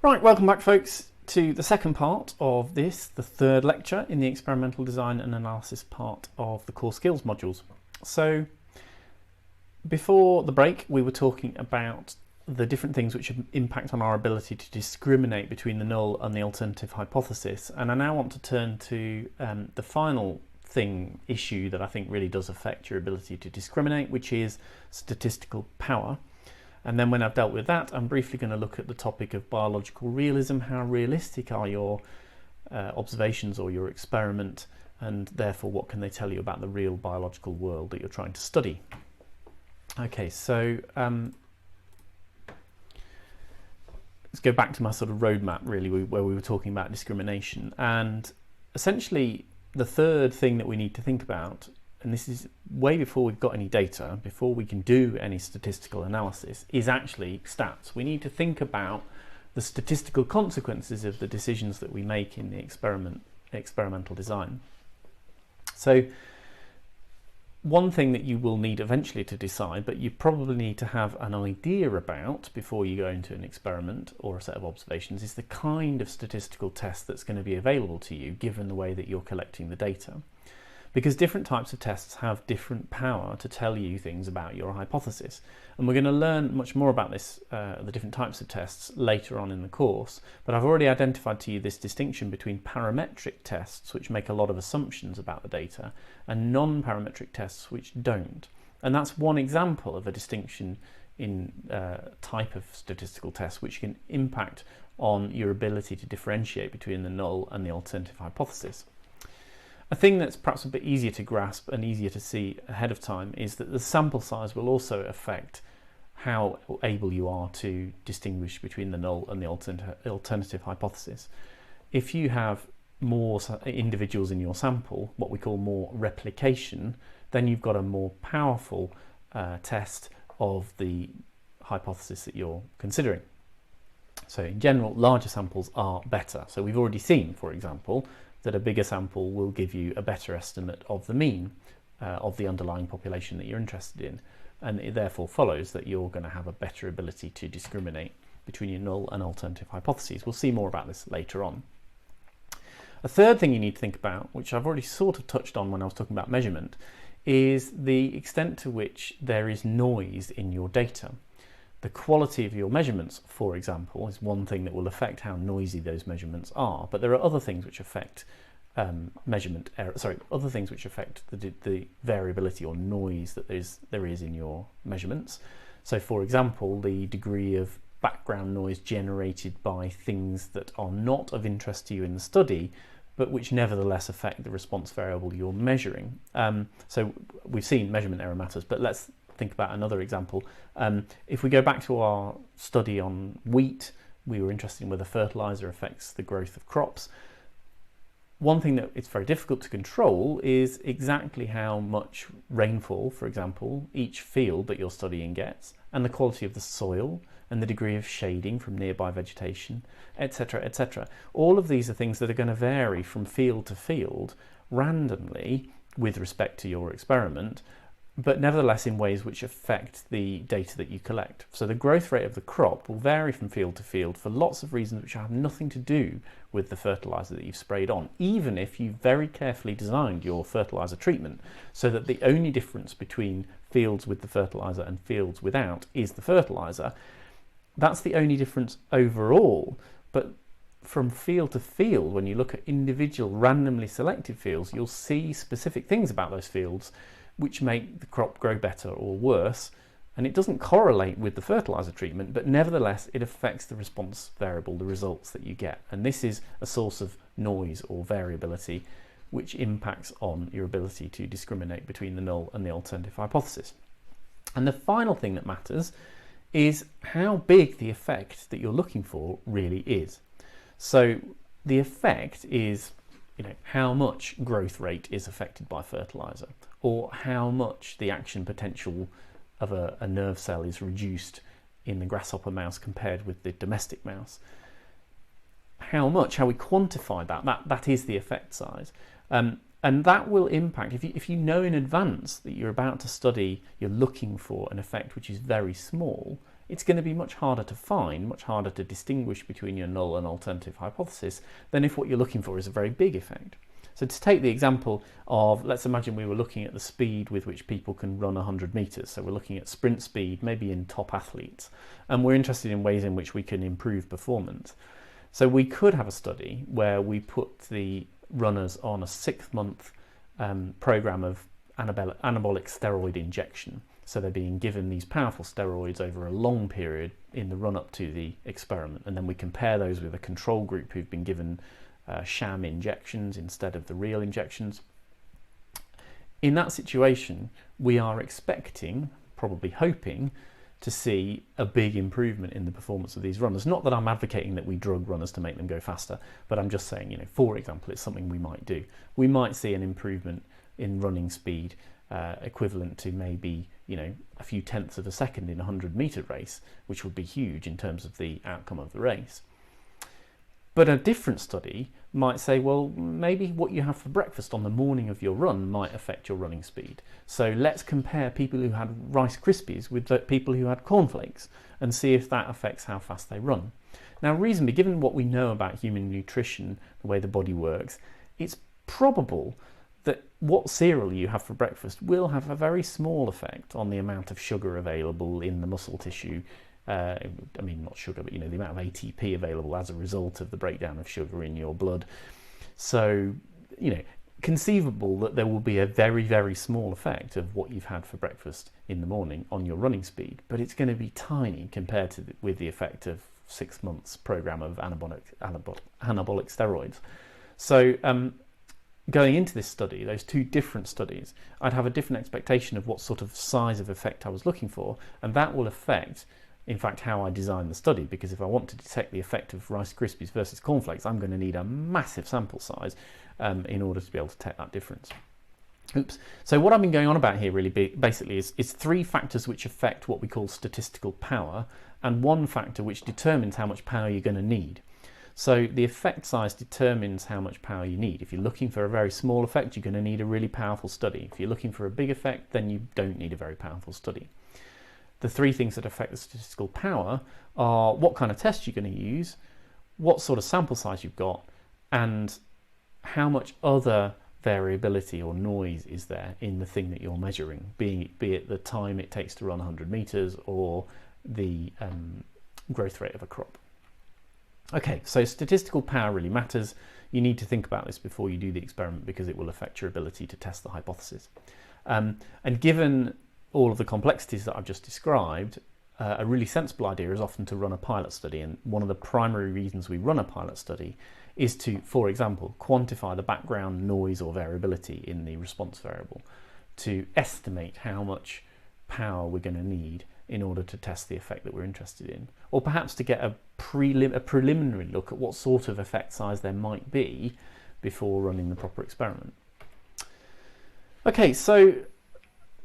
Right, welcome back folks to the second part of this, the third lecture in the experimental design and analysis part of the core skills modules. So before the break we were talking about the different things which impact on our ability to discriminate between the null and the alternative hypothesis, and I now want to turn to the final issue that I think really does affect your ability to discriminate, which is statistical power. And then when I've dealt with that, I'm briefly going to look at the topic of biological realism. How realistic are your observations or your experiment, and therefore what can they tell you about the real biological world that you're trying to study? Okay, so let's go back to my sort of roadmap really, where we were talking about discrimination. And essentially the third thing that we need to think about, and this is way before we've got any data, before we can do any statistical analysis, is actually stats. We need to think about the statistical consequences of the decisions that we make in the experimental design. So one thing that you will need eventually to decide, but you probably need to have an idea about before you go into an experiment or a set of observations, is the kind of statistical test that's going to be available to you given the way that you're collecting the data. Because different types of tests have different power to tell you things about your hypothesis. And we're going to learn much more about this, the different types of tests, later on in the course. But I've already identified to you this distinction between parametric tests, which make a lot of assumptions about the data, and non-parametric tests, which don't. And that's one example of a distinction in type of statistical test, which can impact on your ability to differentiate between the null and the alternative hypothesis. A thing that's perhaps a bit easier to grasp and easier to see ahead of time is that the sample size will also affect how able you are to distinguish between the null and the alternative hypothesis. If you have more individuals in your sample, what we call more replication, then you've got a more powerful test of the hypothesis that you're considering. So in general, larger samples are better. So we've already seen, for example, that a bigger sample will give you a better estimate of the mean of the underlying population that you're interested in, and it therefore follows that you're going to have a better ability to discriminate between your null and alternative hypotheses. We'll see more about this later on. A third thing you need to think about, which I've already sort of touched on when I was talking about measurement, is the extent to which there is noise in your data. The quality of your measurements, for example, is one thing that will affect how noisy those measurements are. But there are other things which affect other things which affect the variability or noise that there is in your measurements. So, for example, the degree of background noise generated by things that are not of interest to you in the study, but which nevertheless affect the response variable you're measuring. So we've seen measurement error matters, but let's think about another example. If we go back to our study on wheat, we were interested in whether fertilizer affects the growth of crops. One thing that it's very difficult to control is exactly how much rainfall, for example, each field that you're studying gets, and the quality of the soil and the degree of shading from nearby vegetation, etc., etc. All of these are things that are going to vary from field to field randomly with respect to your experiment, but nevertheless in ways which affect the data that you collect. So the growth rate of the crop will vary from field to field for lots of reasons which have nothing to do with the fertilizer that you've sprayed on, even if you've very carefully designed your fertilizer treatment so that the only difference between fields with the fertilizer and fields without is the fertilizer. That's the only difference overall, but from field to field, when you look at individual randomly selected fields, you'll see specific things about those fields which make the crop grow better or worse, and it doesn't correlate with the fertilizer treatment, but nevertheless it affects the response variable, the results that you get, and this is a source of noise or variability which impacts on your ability to discriminate between the null and the alternative hypothesis. And the final thing that matters is how big the effect that you're looking for really is. So the effect is, how much growth rate is affected by fertilizer, or how much the action potential of a nerve cell is reduced in the grasshopper mouse compared with the domestic mouse. How we quantify that is the effect size. And that will impact, if you know in advance that you're about to study, you're looking for an effect which is very small, it's going to be much harder to find, much harder to distinguish between your null and alternative hypothesis than if what you're looking for is a very big effect. So to take the example of, let's imagine we were looking at the speed with which people can run 100 meters. So we're looking at sprint speed, maybe in top athletes, and we're interested in ways in which we can improve performance. So we could have a study where we put the runners on a 6-month program of anabolic steroid injection. So they're being given these powerful steroids over a long period in the run-up to the experiment, and then we compare those with a control group who've been given sham injections instead of the real injections. In that situation, we are expecting, probably hoping, to see a big improvement in the performance of these runners. Not that I'm advocating that we drug runners to make them go faster, but I'm just saying, for example, it's something we might do. We might see an improvement in running speed equivalent to maybe, a few tenths of a second in a 100-meter race, which would be huge in terms of the outcome of the race. But a different study might say, well, maybe what you have for breakfast on the morning of your run might affect your running speed. So let's compare people who had Rice Krispies with the people who had cornflakes and see if that affects how fast they run. Now, reasonably, given what we know about human nutrition, the way the body works, it's probable that what cereal you have for breakfast will have a very small effect on the amount of sugar available in the muscle tissue. Not sugar, but the amount of ATP available as a result of the breakdown of sugar in your blood. So, conceivable that there will be a very, very small effect of what you've had for breakfast in the morning on your running speed, but it's going to be tiny compared to with the effect of 6 months program of anabolic steroids. So, going into this study, those two different studies, I'd have a different expectation of what sort of size of effect I was looking for, and that will affect, in fact, how I design the study, because if I want to detect the effect of Rice Krispies versus cornflakes, I'm going to need a massive sample size in order to be able to detect that difference. So what I've been going on about here really basically is 3 factors which affect what we call statistical power, and 1 factor which determines how much power you're going to need. So the effect size determines how much power you need. If you're looking for a very small effect, you're going to need a really powerful study. If you're looking for a big effect, then you don't need a very powerful study. The 3 things that affect the statistical power are what kind of test you're going to use, what sort of sample size you've got, and how much other variability or noise is there in the thing that you're measuring, be it the time it takes to run 100 meters or the growth rate of a crop. Okay, so statistical power really matters. You need to think about this before you do the experiment because it will affect your ability to test the hypothesis. And given all of the complexities that I've just described, a really sensible idea is often to run a pilot study. And one of the primary reasons we run a pilot study is to, for example, quantify the background noise or variability in the response variable, to estimate how much power we're going to need in order to test the effect that we're interested in, or perhaps to get a preliminary look at what sort of effect size there might be before running the proper experiment. Okay, so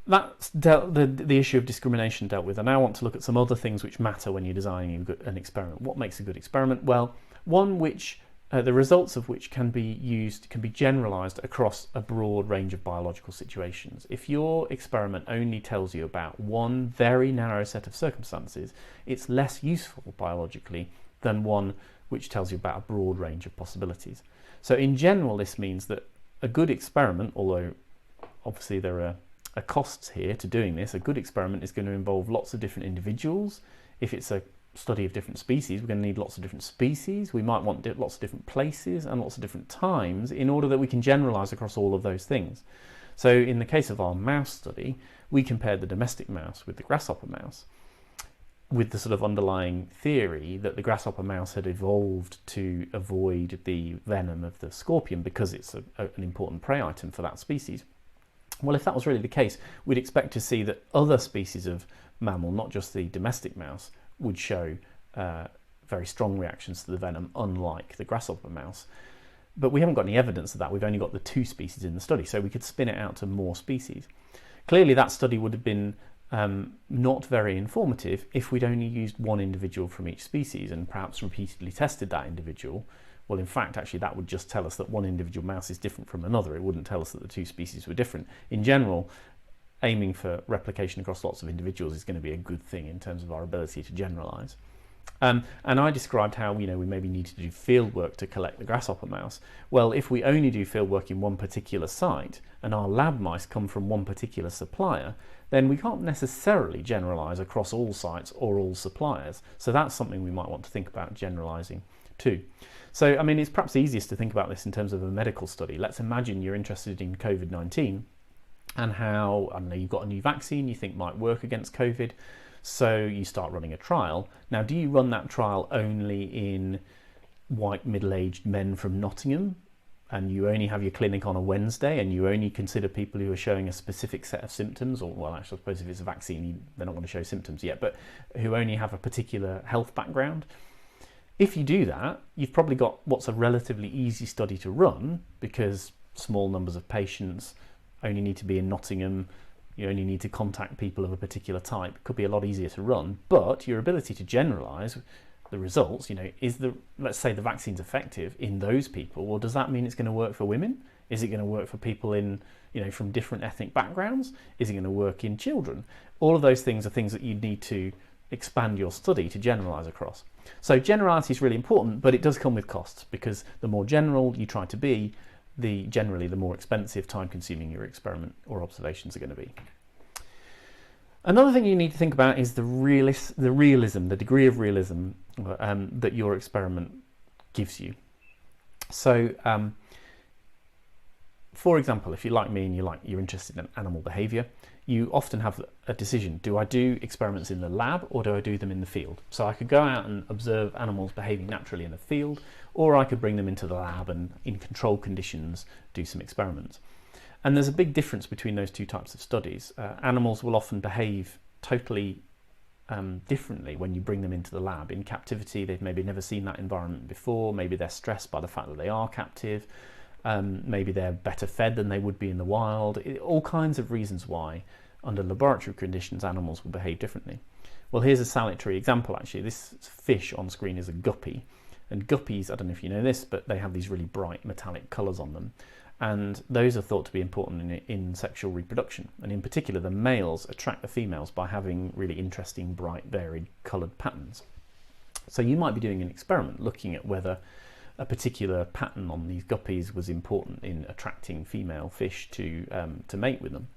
that's the issue of discrimination dealt with. I now want to look at some other things which matter when you're designing an experiment. What makes a good experiment? Well, one which the results of which can be generalized across a broad range of biological situations. If your experiment only tells you about one very narrow set of circumstances, it's less useful biologically than one which tells you about a broad range of possibilities. So in general, this means that a good experiment, although obviously there are costs here to doing this, a good experiment is going to involve lots of different individuals. If it's a study of different species, we're going to need lots of different species. We might want lots of different places and lots of different times in order that we can generalize across all of those things. So in the case of our mouse study, we compared the domestic mouse with the grasshopper mouse, with the sort of underlying theory that the grasshopper mouse had evolved to avoid the venom of the scorpion because it's an important prey item for that species. Well, if that was really the case, we'd expect to see that other species of mammal, not just the domestic mouse, would show very strong reactions to the venom, unlike the grasshopper mouse. But we haven't got any evidence of that. We've only got the 2 species in the study, so we could spin it out to more species. Clearly, that study would have been not very informative if we'd only used one individual from each species and perhaps repeatedly tested that individual. Well, in fact, actually, that would just tell us that one individual mouse is different from another. It wouldn't tell us that the 2 species were different. In general, aiming for replication across lots of individuals is going to be a good thing in terms of our ability to generalize. And I described how, we maybe need to do field work to collect the grasshopper mouse. Well, if we only do field work in one particular site and our lab mice come from one particular supplier, then we can't necessarily generalize across all sites or all suppliers. So that's something we might want to think about generalizing too. So, I mean, it's perhaps easiest to think about this in terms of a medical study. Let's imagine you're interested in COVID-19 and how, I don't know, you've got a new vaccine you think might work against COVID. So you start running a trial. Now, do you run that trial only in white middle-aged men from Nottingham, and you only have your clinic on a Wednesday, and you only consider people who are showing a specific set of symptoms, or, well, actually, I suppose if it's a vaccine, they're not going to show symptoms yet, but who only have a particular health background? If you do that, you've probably got what's a relatively easy study to run, because small numbers of patients only need to be in Nottingham. You only need to contact people of a particular type. It could be a lot easier to run, but your ability to generalize the results, let's say the vaccine's effective in those people, well, does that mean it's going to work for women? Is it going to work for people in, from different ethnic backgrounds? Is it going to work in children? All of those things are things that you need to expand your study to generalize across. So generality is really important, but it does come with costs, because the more general you try to be, generally the more expensive, time-consuming your experiment or observations are going to be. Another thing you need to think about is the realism, the degree of realism that your experiment gives you. So, for example, if you're like me and you're interested in animal behaviour, you often have a decision: do I do experiments in the lab or do I do them in the field? So I could go out and observe animals behaving naturally in the field, or I could bring them into the lab and in controlled conditions do some experiments. And there's a big difference between those two types of studies. Animals will often behave totally differently when you bring them into the lab. In captivity, they've maybe never seen that environment before. Maybe they're stressed by the fact that they are captive. Maybe they're better fed than they would be in the wild. All kinds of reasons why, under laboratory conditions, animals will behave differently. Well, here's a salutary example, actually. This fish on screen is a guppy. And guppies, I don't know if you know this, but they have these really bright metallic colours on them. And those are thought to be important in sexual reproduction. And in particular, the males attract the females by having really interesting, bright, varied coloured patterns. So you might be doing an experiment looking at whether a particular pattern on these guppies was important in attracting female fish to mate with them.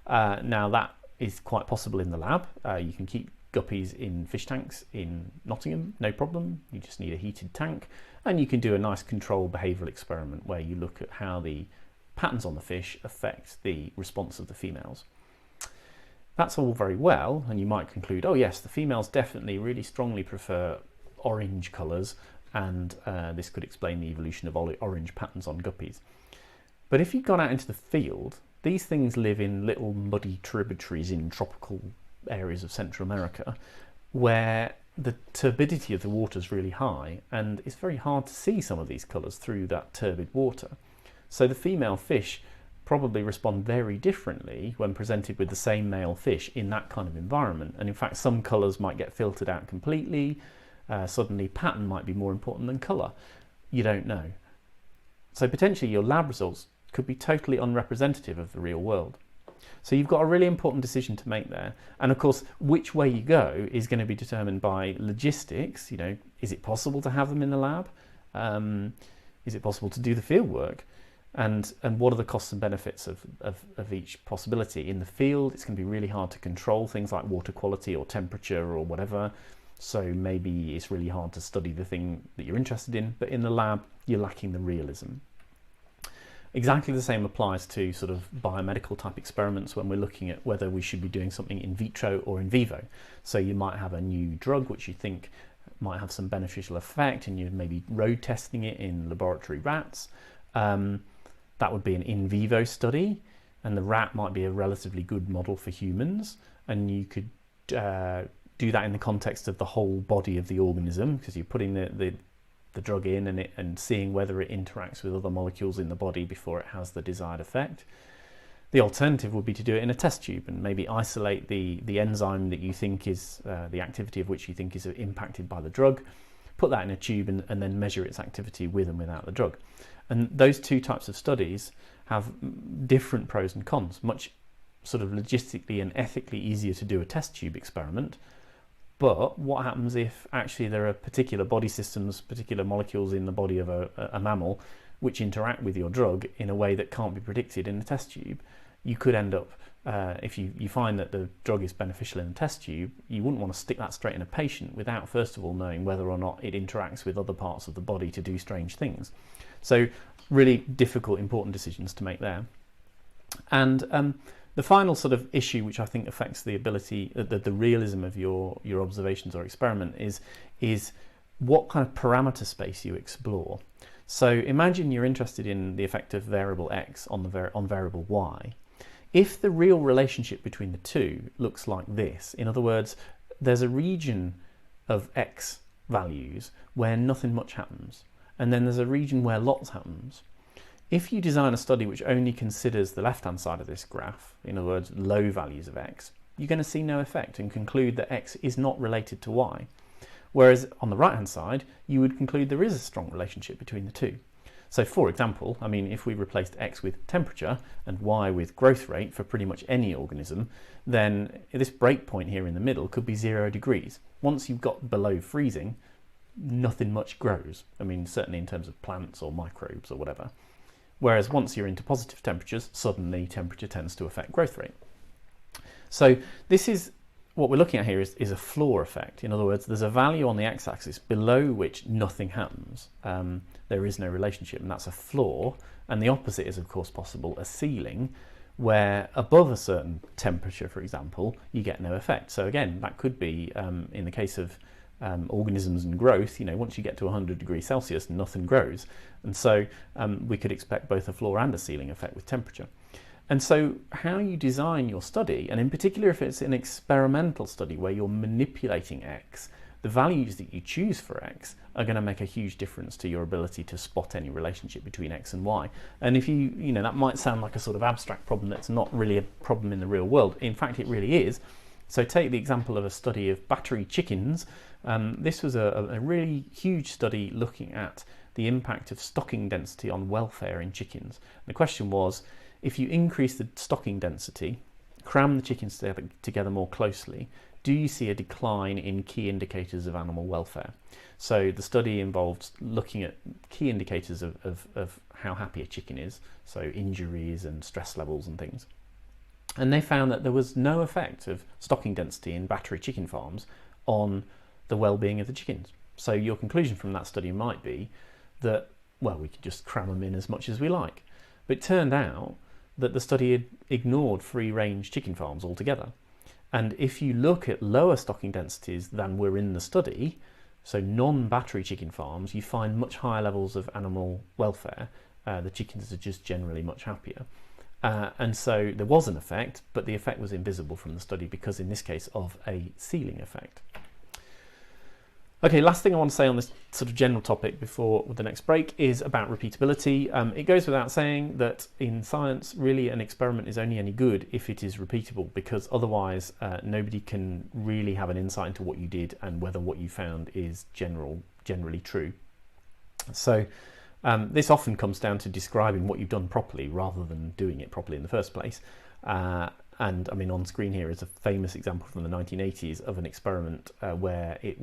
Now that is quite possible in the lab. You can keep guppies in fish tanks in Nottingham, no problem. You just need a heated tank, and you can do a nice controlled behavioural experiment where you look at how the patterns on the fish affect the response of the females. That's all very well, and you might conclude, oh yes, the females definitely really strongly prefer orange colours, and this could explain the evolution of orange patterns on guppies. But if you've gone out into the field, these things live in little muddy tributaries in tropical areas of Central America, where the turbidity of the water is really high, and it's very hard to see some of these colours through that turbid water. So the female fish probably respond very differently when presented with the same male fish in that kind of environment. And in fact, some colours might get filtered out completely. Suddenly pattern might be more important than colour. You don't know. So potentially your lab results could be totally unrepresentative of the real world. So you've got a really important decision to make there. And of course, which way you go is going to be determined by logistics. Is it possible to have them in the lab? Is it possible to do the field work? And what are the costs and benefits of each possibility? In the field, it's going to be really hard to control things like water quality or temperature or whatever. So maybe it's really hard to study the thing that you're interested in, but in the lab, you're lacking the realism. Exactly the same applies to sort of biomedical type experiments when we're looking at whether we should be doing something in vitro or in vivo. So you might have a new drug which you think might have some beneficial effect, and you're maybe road testing it in laboratory rats. That would be an in vivo study, and the rat might be a relatively good model for humans, and you could do that in the context of the whole body of the organism, because you're putting the drug in and seeing whether it interacts with other molecules in the body before it has the desired effect. The alternative would be to do it in a test tube and maybe isolate the enzyme that you think is the activity of which you think is impacted by the drug, put that in a tube and then measure its activity with and without the drug. And those two types of studies have different pros and cons. Much sort of logistically and ethically easier to do a test tube experiment. But what happens if actually there are particular body systems, particular molecules in the body of a mammal which interact with your drug in a way that can't be predicted in the test tube? You could end up, if you find that the drug is beneficial in the test tube, you wouldn't want to stick that straight in a patient without first of all knowing whether or not it interacts with other parts of the body to do strange things. So really difficult, important decisions to make there. And the final sort of issue which I think affects the ability, the realism of your observations or experiment is what kind of parameter space you explore. So imagine you're interested in the effect of variable x on variable y. If the real relationship between the two looks like this, in other words, there's a region of x values where nothing much happens, and then there's a region where lots happens. If you design a study which only considers the left-hand side of this graph, in other words, low values of x, you're going to see no effect and conclude that x is not related to y. Whereas on the right-hand side, you would conclude there is a strong relationship between the two. So for example, I mean, if we replaced x with temperature and y with growth rate for pretty much any organism, then this breakpoint here in the middle could be 0 degrees. Once you've got below freezing, nothing much grows. I mean, certainly in terms of plants or microbes or whatever. Whereas once you're into positive temperatures, suddenly temperature tends to affect growth rate. So this is what we're looking at here is a floor effect. In other words, there's a value on the x-axis below which nothing happens. There is no relationship, and that's a floor. And the opposite is, of course, possible, a ceiling, where above a certain temperature, for example, you get no effect. So again, that could be, in the case of organisms and growth, once you get to 100 degrees Celsius, nothing grows. And so we could expect both a floor and a ceiling effect with temperature. And so how you design your study, and in particular if it's an experimental study where you're manipulating x, the values that you choose for x are going to make a huge difference to your ability to spot any relationship between x and y. And if that might sound like a sort of abstract problem that's not really a problem in the real world. In fact, it really is. So take the example of a study of battery chickens. This was a really huge study looking at the impact of stocking density on welfare in chickens. The question was, if you increase the stocking density, cram the chickens together more closely, do you see a decline in key indicators of animal welfare? So the study involved looking at key indicators of how happy a chicken is, so injuries and stress levels and things. And they found that there was no effect of stocking density in battery chicken farms on the well-being of the chickens. So your conclusion from that study might be that, well, we could just cram them in as much as we like. But it turned out that the study had ignored free-range chicken farms altogether. And if you look at lower stocking densities than were in the study, so non-battery chicken farms, you find much higher levels of animal welfare. The chickens are just generally much happier. And so there was an effect, but the effect was invisible from the study because in this case of a ceiling effect. Okay, last thing I want to say on this sort of general topic before the next break is about repeatability. It goes without saying that in science, really an experiment is only any good if it is repeatable, because otherwise nobody can really have an insight into what you did and whether what you found is generally true. So this often comes down to describing what you've done properly rather than doing it properly in the first place. And I mean, on screen here is a famous example from the 1980s of an experiment where it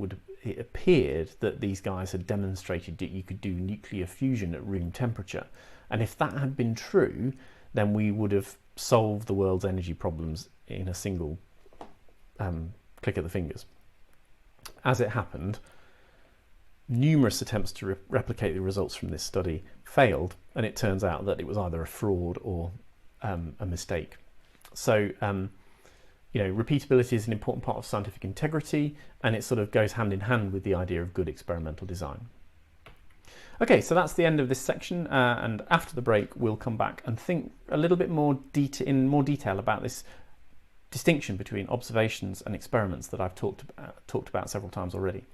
appeared that these guys had demonstrated that you could do nuclear fusion at room temperature. And if that had been true, then we would have solved the world's energy problems in a single click of the fingers. As it happened, numerous attempts to replicate the results from this study failed, and it turns out that it was either a fraud or a mistake. So, repeatability is an important part of scientific integrity, and it sort of goes hand in hand with the idea of good experimental design. Okay, so that's the end of this section, and after the break, we'll come back and think a little bit more in more detail about this distinction between observations and experiments that I've talked about several times already.